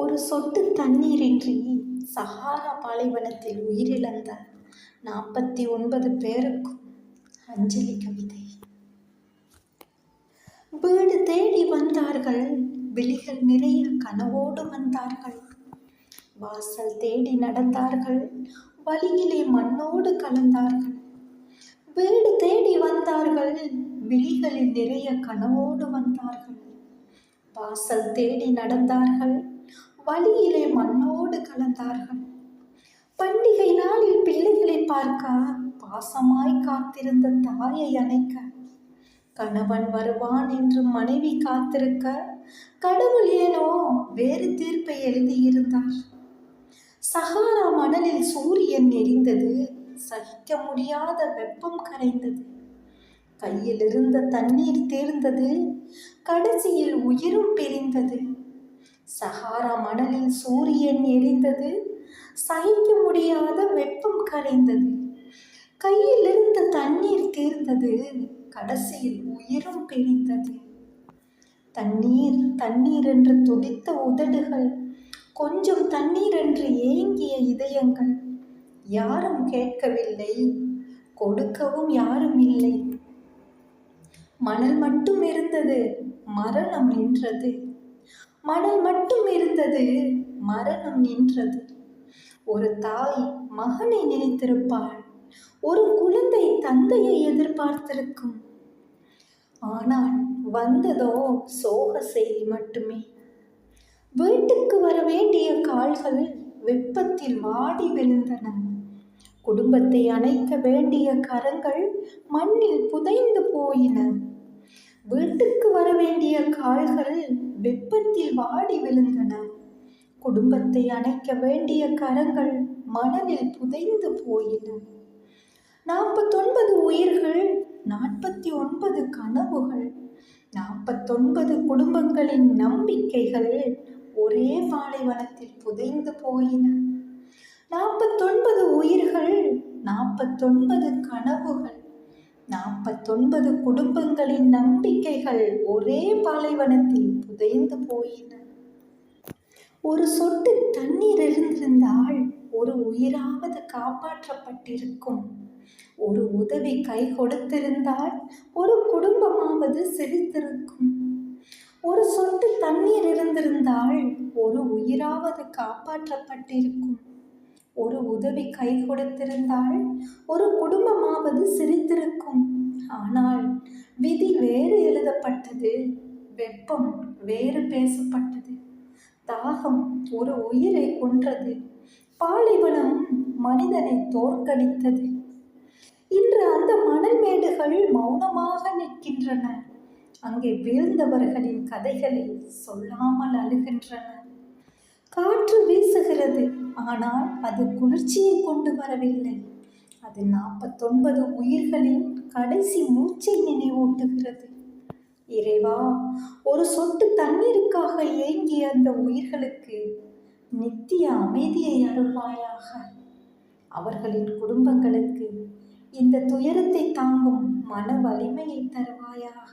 ஒரு சொட்டு தண்ணீரின்றி சஹாரா பாலைவனத்தில் உயிரிழந்த 49 பேருக்கும் அஞ்சலி கவிதை. வீடு தேடி வந்தார்கள், விழிகள் நிறைய கனவோடு வந்தார்கள். வாசல் தேடி நடந்தார்கள், வழியிலே மண்ணோடு கலந்தார்கள். வீடு தேடி வந்தார்கள், விழிகளில் நிறைய கனவோடு வந்தார்கள். வாசல் தேடி நடந்தார்கள், வழியிலே மண்ணோடு கலந்தார்கள். பண்டிகை நாளில் பிள்ளைகளை பார்க்க பாசமாய் காத்திருந்த தாயை அணைக்க, கணவன் வருவான் என்று மனைவி காத்திருக்க, கடவுள் ஏனோ வேறு தீர்ப்பை எழுதியிருந்தார். சஹாரா மணலில் சூரியன் எரிந்தது, சகிக்க முடியாத வெப்பம் கரைந்தது. கையில் இருந்த தண்ணீர் தீர்ந்தது, கடைசியில் உயிரும் பிரிந்தது. சஹாரா மணலில் சூரியன் எரிந்தது, சகிக்க முடியாத வெப்பம் கரைந்தது. கையில் இருந்த தண்ணீர் தீர்ந்தது, கடைசியில் உயிரும் பிரிந்தது. தண்ணீர் தண்ணீர் என்று துடித்த உதடுகள், கொஞ்சம் தண்ணீர் என்று ஏங்கிய இதயங்கள். யாரும் கேட்கவில்லை, கொடுக்கவும் யாரும் இல்லை. மணல் மட்டும் இருந்தது, மரணம் நின்றது. மணல் மட்டும் இருந்தது, மரணம் நின்றது. ஒரு தாய் மகனை நினைத்திருப்பாள், ஒரு குழந்தை தந்தையை எதிர்பார்த்திருக்கும். ஆனால் வந்ததோ சோக செய்தி மட்டுமே. வீட்டுக்கு வர வேண்டிய கால்கள் வெப்பத்தில் வாடி விழுந்தன. குடும்பத்தை அணைக்க வேண்டிய கரங்கள் மண்ணில் புதைந்து போயின. வீட்டுக்கு வர வேண்டிய கால்கள் வெப்பத்தில் வாடி விழுந்தன. குடும்பத்தை அணைக்க வேண்டிய கரங்கள் மணலில் புதைந்து போயின. 49 உயிர்கள், 49 கனவுகள், 49 குடும்பங்களின் நம்பிக்கைகள் ஒரே பாலைவனத்தில் புதைந்து போயின. 49 உயிர்கள், 49 கனவுகள், 49 குடும்பங்களின் நம்பிக்கைகள் ஒரே பாலைவனத்தில் புதைந்து போயின. ஒரு சொட்டு தண்ணீர் இருந்திருந்தால் ஒரு உயிராவது காப்பாற்றப்பட்டிருக்கும். ஒரு உதவி கை கொடுத்திருந்தால் ஒரு குடும்பமாவது சிரித்திருக்கும். ஒரு சொட்டு தண்ணீர் இருந்திருந்தால் ஒரு உயிராவது காப்பாற்றப்பட்டிருக்கும். ஒரு உதவி கை கொடுத்திருந்தால் ஒரு குடும்பமாவது சிரித்திருக்கும். ஆனால் விதி வேறு எழுதப்பட்டது, வெப்பம் வேறு பேசப்பட்டது. தாகம் ஒரு உயிரை கொன்றது, பாலைவனம் மனிதனை தோற்கடித்தது. இன்று அந்த மணல் மேடுகள் மௌனமாக நிற்கின்றன. அங்கே வீழ்ந்தவர்களின் கதைகளை சொல்லாமல் அழுகின்றன. காற்று வீசுகிறது, ஆனால் அது குளிர்ச்சியை கொண்டு வரவில்லை. அது 49 உயிர்களின் கடைசி மூச்சை நினைவூட்டுகிறது. இறைவா, ஒரு சொட்டு தண்ணீருக்காக ஏங்கிய அந்த உயிர்களுக்கு நித்திய அமைதியை அருள்வாயாக. அவர்களின் குடும்பங்களுக்கு இந்த துயரத்தை தாங்கும் மன வலிமையை தருவாயாக.